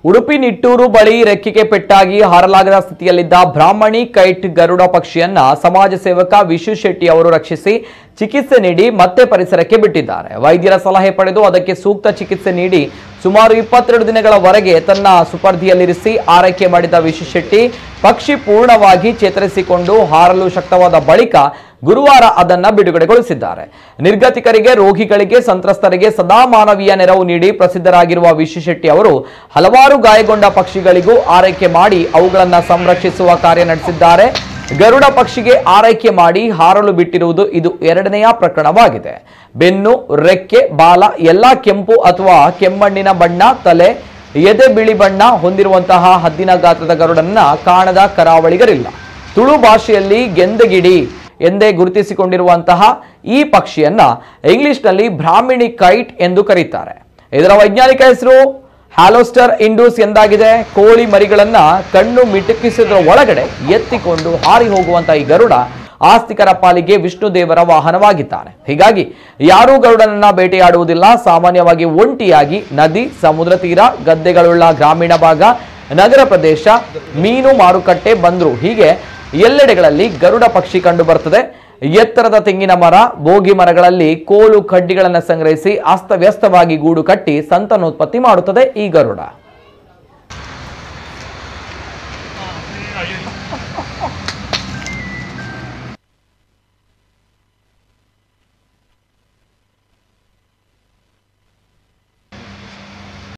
ಉಡುಪಿ ನಿಟ್ಟೂರು ಬಳಿ ರೆಕ್ಕೆಗೆ ಪೆಟ್ಟಾಗಿ ಹಾರಲಾಗದ ಸ್ಥಿತಿಯಲ್ಲಿದ್ದ ಬ್ರಾಹ್ಮಣಿ ಕೈಟ್ ಗರುಡ ಪಕ್ಷಿಯನ್ನ ಸಮಾಜ ಸೇವಕ ವಿಶು ಶೆಟ್ಟಿ ಅವರು ರಕ್ಷಿಸಿ ಚಿಕಿತ್ಸೆ ನೀಡಿ ಮತ್ತೆ ಪರಿಸರಕ್ಕೆ ಬಿಟ್ಟಿದ್ದಾರೆ. ವೈದ್ಯರ ಸಲಹೆ ಪಡೆದು ಅದಕ್ಕೆ ಸೂಕ್ತ ಚಿಕಿತ್ಸೆ ನೀಡಿ ಸುಮಾರು 22 ದಿನಗಳವರೆಗೆ ತನ್ನ ಸುಪರ್ದಿಯಲ್ಲಿರಿಸಿ ಆರೈಕೆ ಮಾಡಿದ ವಿಶು ಶೆಟ್ಟಿ ಪಕ್ಷಿ ಪೂರ್ಣವಾಗಿ ಚೇತರಿಸಿಕೊಂಡು ಹಾರಲು ಶಕ್ತವಾದ ಬಳಿಕ ಗುರುವಾರ ಅದನ್ನ ಬಿಡುಗಡೆಗೊಳಿಸಿದ್ದಾರೆ. ನಿರ್ಗತಿಕರಿಗೆ, ರೋಗಿಗಳಿಗೆ, ಸಂತ್ರಸ್ತರಿಗೆ ಸದಾ ಮಾನವೀಯ ನೆರವು ನೀಡಿ ಪ್ರಸಿದ್ಧರಾಗಿರುವ ವಿಶು ಶೆಟ್ಟಿ ಅವರು ಹಲವಾರು ಗಾಯಗೊಂಡ ಪಕ್ಷಿಗಳಿಗೂ ಆರೈಕೆ ಮಾಡಿ ಅವುಗಳನ್ನು ಸಂರಕ್ಷಿಸುವ ಕಾರ್ಯ ನಡೆಸಿದ್ದಾರೆ. ಗರುಡ ಪಕ್ಷಿಗೆ ಆರೈಕೆ ಮಾಡಿ ಹಾರಲು ಬಿಟ್ಟಿರುವುದು ಇದು ಎರಡನೆಯ ಪ್ರಕರಣವಾಗಿದೆ. ಬೆನ್ನು, ರೆಕ್ಕೆ, ಬಾಲ ಎಲ್ಲಾ ಕೆಂಪು ಅಥವಾ ಕೆಮ್ಮಣ್ಣಿನ ಬಣ್ಣ, ತಲೆ, ಎದೆ ಬಿಳಿ ಬಣ್ಣ ಹೊಂದಿರುವಂತಹ ಹದ್ದಿನ ಗಾತ್ರದ ಗರುಡನ್ನ ಕಾಣದ ಕರಾವಳಿಗರಿಲ್ಲ. ತುಳು ಭಾಷೆಯಲ್ಲಿ ಗೆಂದಗಿಡಿ ಎಂದೇ ಗುರುತಿಸಿಕೊಂಡಿರುವಂತಹ ಈ ಪಕ್ಷಿಯನ್ನ ಇಂಗ್ಲಿಷ್ನಲ್ಲಿ ಬ್ರಾಹ್ಮಿಣಿ ಕೈಟ್ ಎಂದು ಕರೀತಾರೆ. ಇದರ ವೈಜ್ಞಾನಿಕ ಹೆಸರು ಹ್ಯಾಲೋಸ್ಟರ್ ಇಂಡೂಸ್ ಎಂದಾಗಿದೆ. ಕೋಳಿ ಮರಿಗಳನ್ನ ಕಣ್ಣು ಮಿಟುಕಿಸಿದ್ರ ಒಳಗಡೆ ಎತ್ತಿಕೊಂಡು ಹಾರಿ ಹೋಗುವಂತಹ ಈ ಗರುಡ ಆಸ್ತಿಕರ ಪಾಲಿಗೆ ವಿಷ್ಣು ದೇವರ ವಾಹನವಾಗಿದ್ದಾನೆ. ಹೀಗಾಗಿ ಯಾರೂ ಗರುಡನನ್ನ ಬೇಟೆಯಾಡುವುದಿಲ್ಲ. ಸಾಮಾನ್ಯವಾಗಿ ಒಂಟಿಯಾಗಿ ನದಿ, ಸಮುದ್ರ ತೀರ, ಗದ್ದೆಗಳುಳ್ಳ ಗ್ರಾಮೀಣ ಭಾಗ, ನಗರ ಪ್ರದೇಶ, ಮೀನು ಮಾರುಕಟ್ಟೆ, ಬಂದ್ರು ಹೀಗೆ ಎಲ್ಲೆಡೆಗಳಲ್ಲಿ ಗರುಡ ಪಕ್ಷಿ ಕಂಡು ಬರುತ್ತದೆ. ಎತ್ತರದ ತೆಂಗಿನ ಮರ, ಬೋಗಿ ಮರಗಳಲ್ಲಿ ಕೋಲು ಕಡ್ಡಿಗಳನ್ನು ಸಂಗ್ರಹಿಸಿ ಅಸ್ತವ್ಯಸ್ತವಾಗಿ ಗೂಡು ಕಟ್ಟಿ ಸಂತಾನೋತ್ಪತ್ತಿ ಮಾಡುತ್ತದೆ ಈ ಗರುಡ.